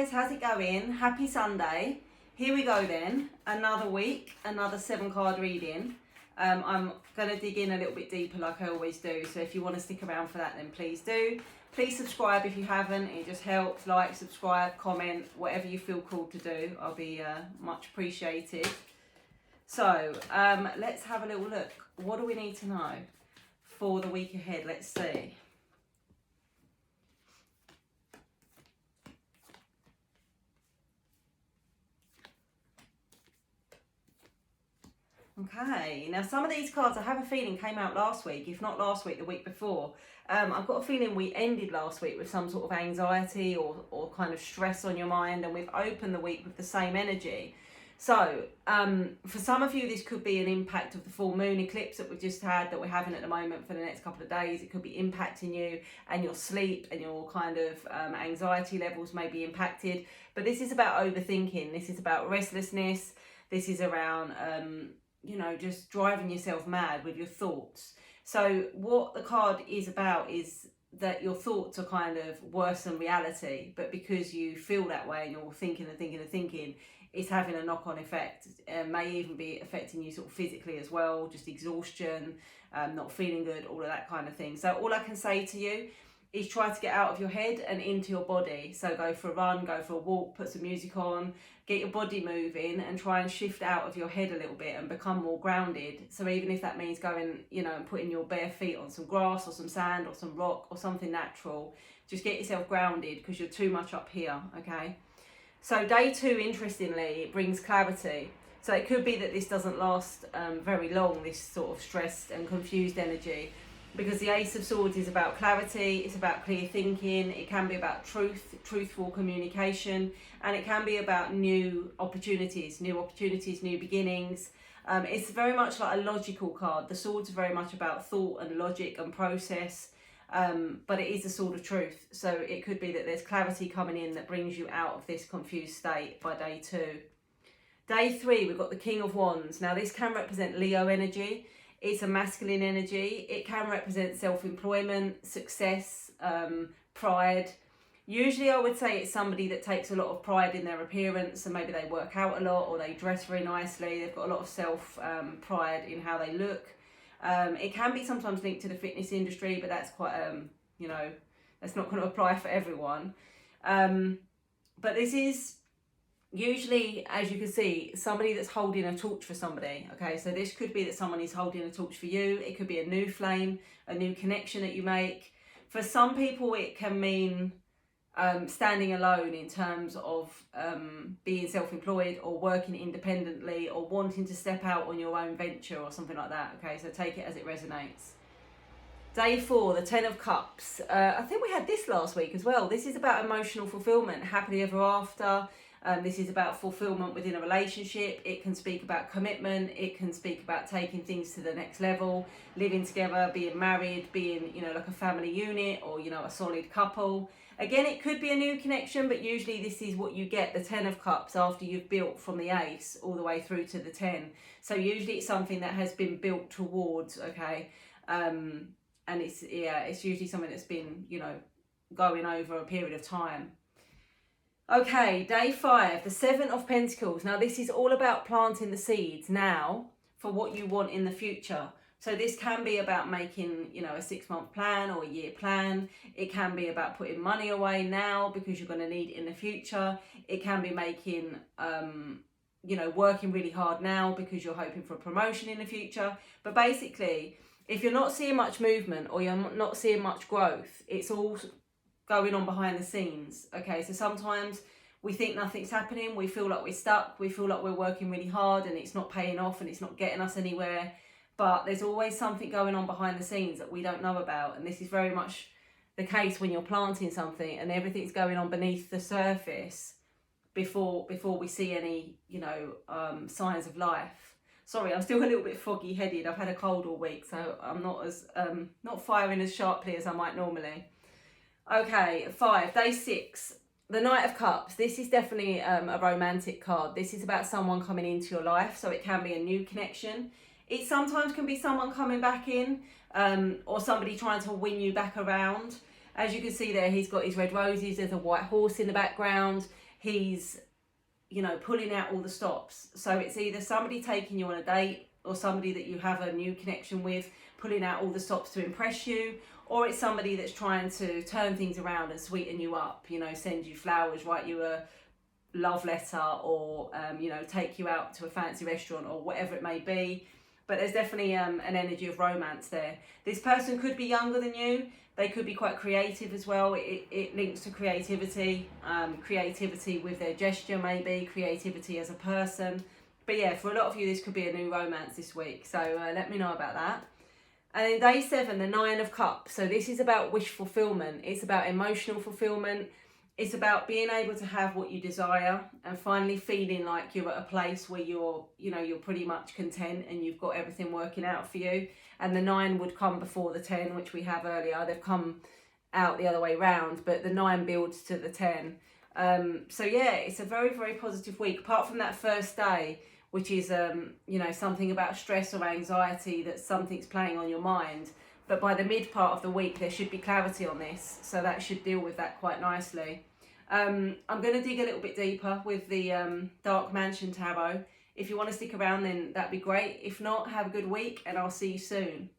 guys, how's it going? Happy Sunday. Here we go then, another week, another 7-card reading. I'm going to dig in a little bit deeper like I always do, so if you want to stick around for that then please do. Please subscribe if you haven't, it just helps. Like, subscribe, comment, whatever you feel called to do. I'll be much appreciated. So let's have a little look. What do we need to know for the week ahead? Let's see. Okay, now some of these cards I have a feeling came out last week, if not last week, the week before. I've got a feeling we ended last week with some sort of anxiety or kind of stress on your mind, and we've opened the week with the same energy. So for some of you, this could be an impact of the full moon eclipse that we've just had, that we're having at the moment for the next couple of days. It could be impacting you and your sleep, and your kind of anxiety levels may be impacted. But this is about overthinking. This is about restlessness. This is around you know, just driving yourself mad with your thoughts. So what the card is about is that your thoughts are kind of worse than reality, but because you feel that way and you're thinking and thinking and thinking, it's having a knock-on effect. It may even be affecting you sort of physically as well, just exhaustion, not feeling good, all of that kind of thing. So all I can say to you is try to get out of your head and into your body. So go for a run, go for a walk, put some music on, get your body moving, and try and shift out of your head a little bit and become more grounded. So even if that means going, you know, and putting your bare feet on some grass or some sand or some rock or something natural, just get yourself grounded because you're too much up here, okay? So day 2, interestingly, it brings clarity. So it could be that this doesn't last very long, this sort of stressed and confused energy, because the Ace of Swords is about clarity, it's about clear thinking, it can be about truthful communication, and it can be about new opportunities, new beginnings. It's very much like a logical card. The Swords are very much about thought and logic and process, but it is a sword of truth. So it could be that there's clarity coming in that brings you out of this confused state by day 2. Day 3, we've got the King of Wands. Now this can represent Leo energy. It's a masculine energy. It can represent self-employment, success, pride. Usually I would say it's somebody that takes a lot of pride in their appearance, and maybe they work out a lot or they dress very nicely. They've got a lot of self-pride in how they look. It can be sometimes linked to the fitness industry, but that's quite, you know, that's not going to apply for everyone. But this is usually, as you can see, somebody that's holding a torch for somebody. Okay, so this could be that someone is holding a torch for you. It could be a new flame, a new connection that you make. For some people, it can mean standing alone in terms of being self-employed or working independently or wanting to step out on your own venture or something like that. Okay, so take it as it resonates. Day 4, the 10 of Cups. I think we had this last week as well. This is about emotional fulfillment, happily ever after. This is about fulfillment within a relationship. It can speak about commitment. It can speak about taking things to the next level, living together, being married, being, you know, like a family unit, or, you know, a solid couple. Again, it could be a new connection, but usually this is what you get, the 10 of Cups, after you've built from the Ace all the way through to the 10. So usually it's something that has been built towards, okay? And it's usually something that's been, you know, going over a period of time. Okay, day 5, the 7 of Pentacles. Now this is all about planting the seeds now for what you want in the future. So this can be about making, you know, a 6-month plan or a year plan. It can be about putting money away now because you're going to need it in the future. It can be making, you know, working really hard now because you're hoping for a promotion in the future. But basically, if you're not seeing much movement or you're not seeing much growth, it's all going on behind the scenes. Okay, so sometimes we think nothing's happening, we feel like we're stuck, we feel like we're working really hard and it's not paying off and it's not getting us anywhere, but there's always something going on behind the scenes that we don't know about. And this is very much the case when you're planting something and everything's going on beneath the surface before we see any, you know, signs of life. Sorry, I'm still a little bit foggy headed. I've had a cold all week, so I'm not as not firing as sharply as I might normally. Okay, 5, day 6, the Knight of Cups. This is definitely a romantic card. This is about someone coming into your life, so it can be a new connection. It sometimes can be someone coming back in, or somebody trying to win you back around. As you can see there, he's got his red roses, there's a white horse in the background. he's, you know, pulling out all the stops. So it's either somebody taking you on a date, or somebody that you have a new connection with, pulling out all the stops to impress you, or it's somebody that's trying to turn things around and sweeten you up, you know, send you flowers, write you a love letter, or you know, take you out to a fancy restaurant, or whatever it may be. But there's definitely an energy of romance there. This person could be younger than you. They could be quite creative as well. It links to creativity, creativity with their gesture maybe, creativity as a person. But yeah, for a lot of you, this could be a new romance this week. So let me know about that. And then day 7, the 9 of Cups. So this is about wish fulfillment. It's about emotional fulfillment. It's about being able to have what you desire and finally feeling like you're at a place where you're pretty much content and you've got everything working out for you. And the 9 would come before the 10, which we have earlier. They've come out the other way round, but the 9 builds to the 10. So yeah, it's a very, very positive week. Apart from that first day, which is, you know, something about stress or anxiety, that something's playing on your mind. But by the mid part of the week, there should be clarity on this. So that should deal with that quite nicely. I'm going to dig a little bit deeper with the Dark Mansion Tarot. If you want to stick around, then that'd be great. If not, have a good week and I'll see you soon.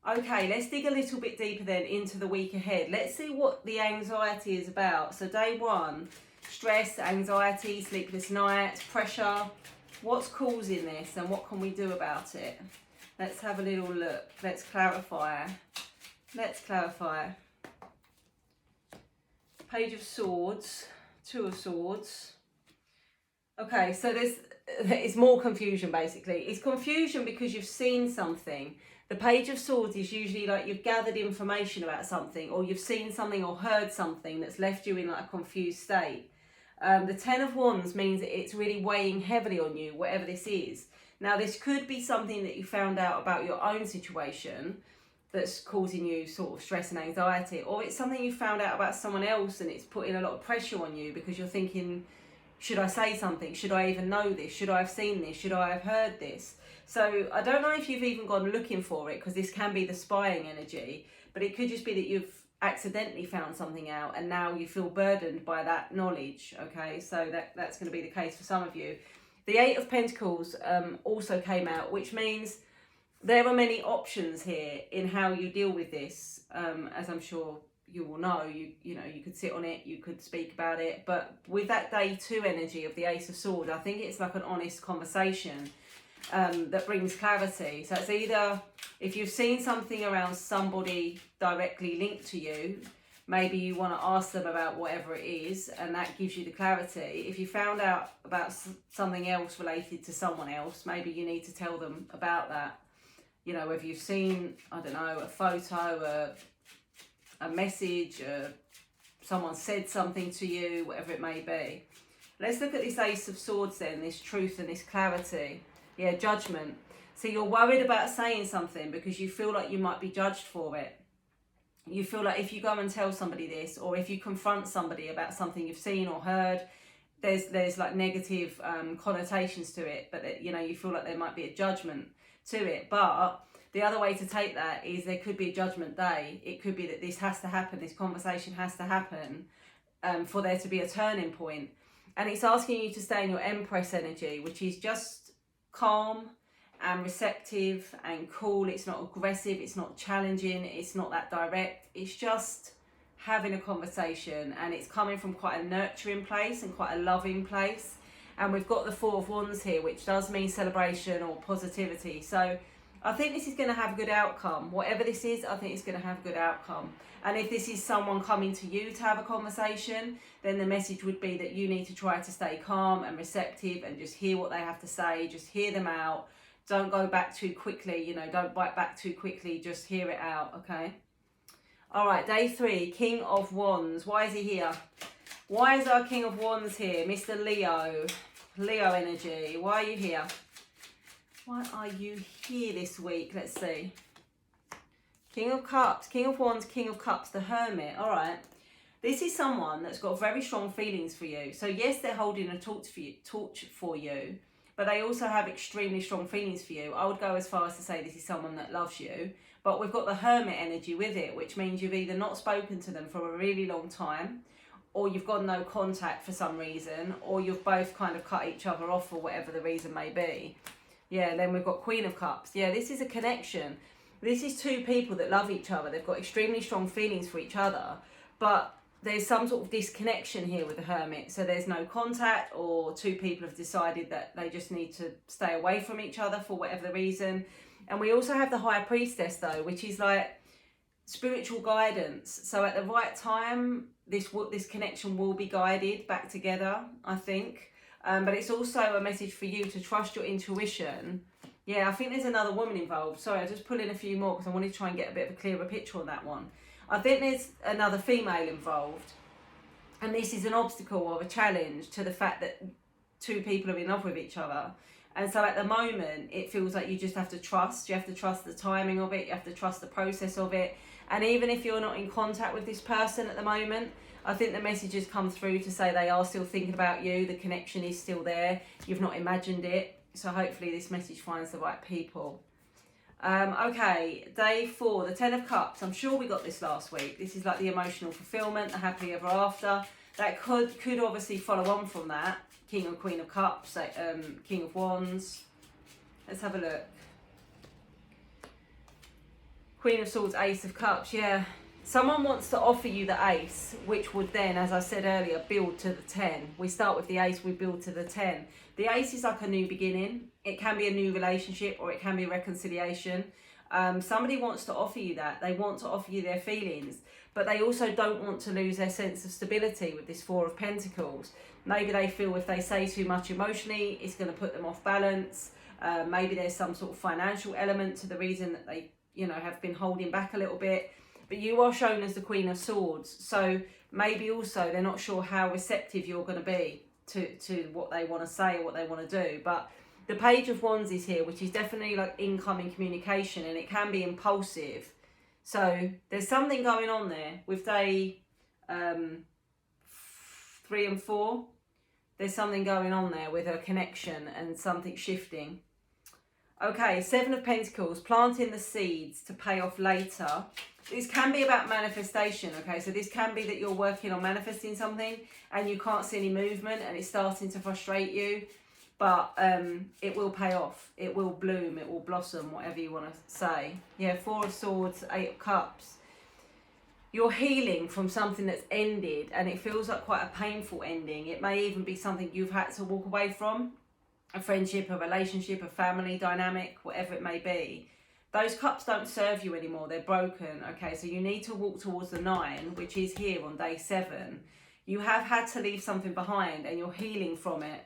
Okay, let's dig a little bit deeper then into the week ahead. Let's see what the anxiety is about. So day 1, stress, anxiety, sleepless nights, pressure. What's causing this and what can we do about it? Let's have a little look. Let's clarify. Let's clarify. Page of Swords, 2 of Swords. Okay, so it's more confusion basically. It's confusion because you've seen something. The Page of Swords is usually like you've gathered information about something, or you've seen something or heard something that's left you in like a confused state. The 10 of Wands means that it's really weighing heavily on you, whatever this is. Now, this could be something that you found out about your own situation that's causing you sort of stress and anxiety, or it's something you found out about someone else and it's putting a lot of pressure on you because you're thinking, should I say something? Should I even know this? Should I have seen this? Should I have heard this? So I don't know if you've even gone looking for it, because this can be the spying energy, but it could just be that you've accidentally found something out and now you feel burdened by that knowledge. Okay, so that's going to be the case for some of you. The 8 of Pentacles also came out, which means there are many options here in how you deal with this. As I'm sure you will know, you know, you could sit on it, you could speak about it, but with that day 2 energy of the Ace of Swords, I think it's like an honest conversation that brings clarity. So it's either, if you've seen something around somebody directly linked to you, maybe you want to ask them about whatever it is, and that gives you the clarity. If you found out about something else related to someone else, maybe you need to tell them about that. You know, if you've seen, I don't know, a photo, a message, someone said something to you, whatever it may be. Let's look at this Ace of Swords then, this truth and this clarity. Yeah, judgment. So you're worried about saying something because you feel like you might be judged for it. You feel like if you go and tell somebody this, or if you confront somebody about something you've seen or heard, there's like negative connotations to it, but you know, you feel like there might be a judgment to it. But the other way to take that is there could be a judgment day. It could be that this has to happen, this conversation has to happen for there to be a turning point. And it's asking you to stay in your Empress energy, which is just calm and receptive and cool. It's not aggressive, it's not challenging, it's not that direct. It's just having a conversation, and it's coming from quite a nurturing place and quite a loving place. And we've got the 4 of Wands here, which does mean celebration or positivity. So I think this is going to have a good outcome. Whatever this is, I think it's going to have a good outcome. And if this is someone coming to you to have a conversation, then the message would be that you need to try to stay calm and receptive and just hear what they have to say, just hear them out. Don't go back too quickly, you know, don't bite back too quickly, just hear it out, okay? All right, day 3, King of Wands. Why is he here? Why is our King of Wands here? Mr. Leo. Leo energy. Why are you here? Why are you here this week? Let's see. King of Cups, King of Wands, King of Cups, the Hermit. All right. This is someone that's got very strong feelings for you. So yes, they're holding a torch for you, but they also have extremely strong feelings for you. I would go as far as to say this is someone that loves you. But we've got the Hermit energy with it, which means you've either not spoken to them for a really long time, or you've got no contact for some reason, or you've both kind of cut each other off for whatever the reason may be. Yeah, and then we've got Queen of Cups. Yeah, this is a connection. This is two people that love each other. They've got extremely strong feelings for each other, but there's some sort of disconnection here with the Hermit. So there's no contact, or two people have decided that they just need to stay away from each other for whatever the reason. And we also have the High Priestess though, which is like spiritual guidance. So at the right time, this connection will be guided back together, I think. But it's also a message for you to trust your intuition. Yeah, I think there's another woman involved. Sorry, I'll just pull in a few more because I wanted to try and get a bit of a clearer picture on that one. I think there's another female involved. And this is an obstacle or a challenge to the fact that two people are in love with each other. And so at the moment, it feels like you just have to trust. You have to trust the timing of it. You have to trust the process of it. And even if you're not in contact with this person at the moment, I think the messages come through to say they are still thinking about you. The connection is still there. You've not imagined it. So hopefully this message finds the right people. Okay, day 4, the 10 of Cups. I'm sure we got this last week. This is like the emotional fulfillment, the happily ever after. That could obviously follow on from that. King and Queen of Cups, King of Wands. Let's have a look. Queen of Swords, Ace of Cups, yeah. Someone wants to offer you the Ace, which would then, as I said earlier, build to the 10. We start with the Ace, we build to the 10. The Ace is like a new beginning. It can be a new relationship, or it can be a reconciliation. Somebody wants to offer you that. They want to offer you their feelings, but they also don't want to lose their sense of stability with this 4 of Pentacles. Maybe they feel if they say too much emotionally, it's going to put them off balance. Maybe there's some sort of financial element to the reason that they, have been holding back a little bit. But you are shown as the Queen of Swords. So maybe also they're not sure how receptive you're going to be to what they want to say or what they want to do. But the Page of Wands is here, which is definitely like incoming communication, and it can be impulsive. So there's something going on there with day 3 and 4. There's something going on there with a connection and something shifting. Okay, 7 of Pentacles, planting the seeds to pay off later. This can be about manifestation, okay? So this can be that you're working on manifesting something and you can't see any movement and it's starting to frustrate you. But it will pay off. It will bloom. It will blossom, whatever you want to say. Yeah, 4 of Swords, 8 of Cups. You're healing from something that's ended, and it feels like quite a painful ending. It may even be something you've had to walk away from. A friendship, a relationship, a family dynamic, whatever it may be. Those cups don't serve you anymore. They're broken. Okay, so you need to walk towards the 9, which is here on day 7. You have had to leave something behind and you're healing from it.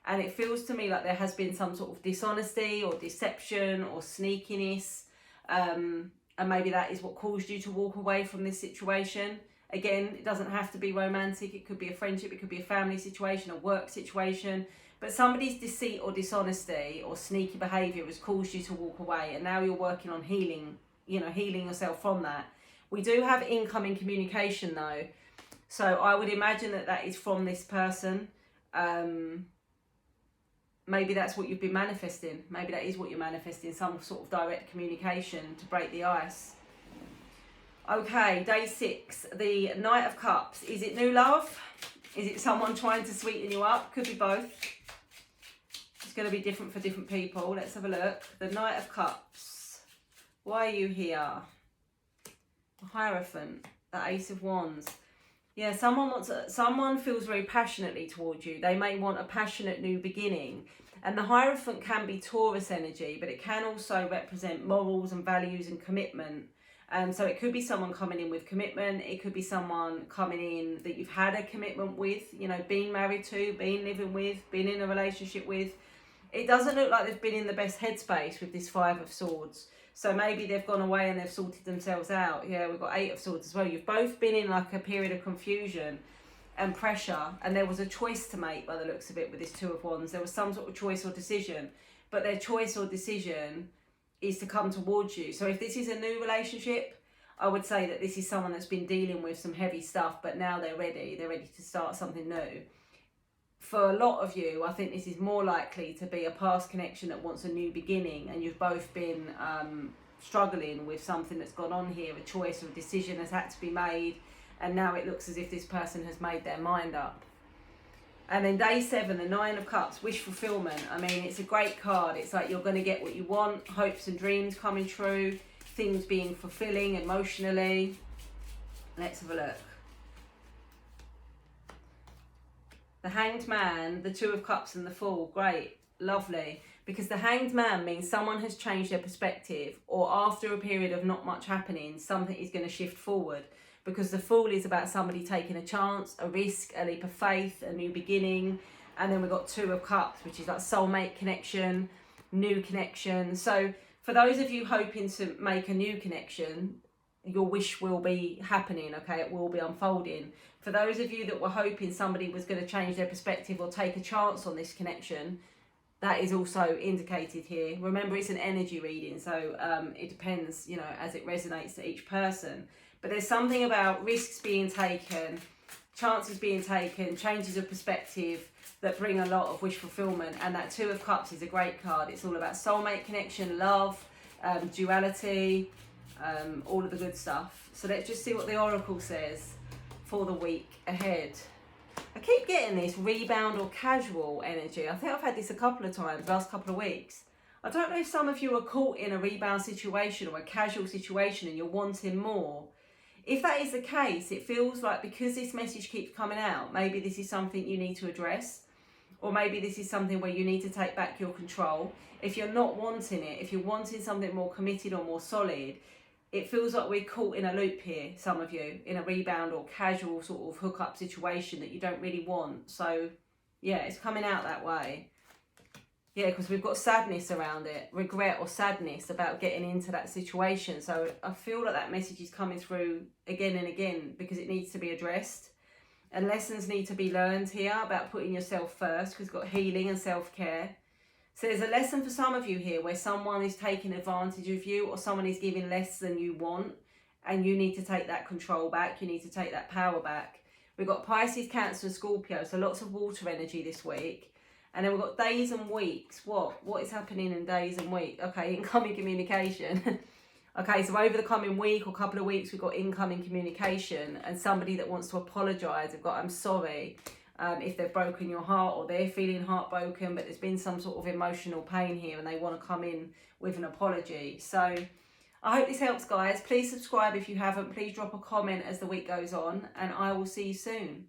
And it feels to me like there has been some sort of dishonesty or deception or sneakiness. And maybe that is what caused you to walk away from this situation. Again, it doesn't have to be romantic. It could be a friendship. It could be a family situation, a work situation. But somebody's deceit or dishonesty or sneaky behaviour has caused you to walk away. And now you're working on healing, healing yourself from that. We do have incoming communication though. So I would imagine that is from this person. Maybe that's what you've been manifesting. Maybe that is what you're manifesting, some sort of direct communication to break the ice. Okay, day 6, the Knight of Cups. Is it new love? Is it someone trying to sweeten you up? Could be both. It's going to be different for different people. Let's have a look. The Knight of Cups. Why are you here? The Hierophant. The Ace of Wands. Yeah, someone feels very passionately towards you. They may want a passionate new beginning. And the Hierophant can be Taurus energy, but it can also represent morals and values and commitment. So it could be someone coming in with commitment. It could be someone coming in that you've had a commitment with, being married to, being living with, being in a relationship with. It doesn't look like they've been in the best headspace with this 5 of Swords. So maybe they've gone away and they've sorted themselves out. Yeah, we've got 8 of Swords as well. You've both been in like a period of confusion and pressure. And there was a choice to make by the looks of it with this 2 of Wands. There was some sort of choice or decision. But their choice or decision is to come towards you. So if this is a new relationship, I would say that this is someone that's been dealing with some heavy stuff. But now they're ready. They're ready to start something new. For a lot of you, I think this is more likely to be a past connection that wants a new beginning, and you've both been struggling with something that's gone on here, a choice or a decision has had to be made, and now it looks as if this person has made their mind up. And then day 7, the 9 of Cups, wish fulfillment. I mean, it's a great card. It's like you're going to get what you want, hopes and dreams coming true, things being fulfilling emotionally. Let's have a look. The Hanged Man, the 2 of Cups and the Fool. Great, lovely. Because the Hanged Man means someone has changed their perspective, or after a period of not much happening, something is going to shift forward. Because the Fool is about somebody taking a chance, a risk, a leap of faith, a new beginning. And then we've got 2 of Cups, which is like soulmate connection, new connection. So for those of you hoping to make a new connection, your wish will be happening, okay? It will be unfolding. For those of you that were hoping somebody was going to change their perspective or take a chance on this connection, that is also indicated here. Remember, it's an energy reading, so it depends, you know, as it resonates to each person. But there's something about risks being taken, chances being taken, changes of perspective that bring a lot of wish fulfillment. And that 2 of Cups is a great card. It's all about soulmate connection, love, duality, all of the good stuff. So let's just see what the Oracle says for the week ahead. I keep getting this rebound or casual energy. I think I've had this a couple of times, last couple of weeks. I don't know if some of you are caught in a rebound situation or a casual situation and you're wanting more. If that is the case, it feels like because this message keeps coming out, maybe this is something you need to address, or maybe this is something where you need to take back your control. If you're not wanting it, if you're wanting something more committed or more solid, it feels like we're caught in a loop here, some of you, in a rebound or casual sort of hookup situation that you don't really want. So yeah, it's coming out that way. Yeah, because we've got sadness around it, regret or sadness about getting into that situation. So I feel like that message is coming through again and again because it needs to be addressed. And lessons need to be learned here about putting yourself first, because we've got healing and self-care. So there's a lesson for some of you here where someone is taking advantage of you, or someone is giving less than you want, and you need to take that control back. You need to take that power back. We've got Pisces, Cancer and Scorpio, so lots of water energy this week. And then we've got days and weeks. What is happening in days and weeks? Okay, incoming communication. Okay, so over the coming week or couple of weeks, we've got incoming communication and somebody that wants to apologise. We've got I'm sorry if they've broken your heart, or they're feeling heartbroken, but there's been some sort of emotional pain here and they want to come in with an apology. So I hope this helps, guys. Please subscribe if you haven't. Please drop a comment as the week goes on, and I will see you soon.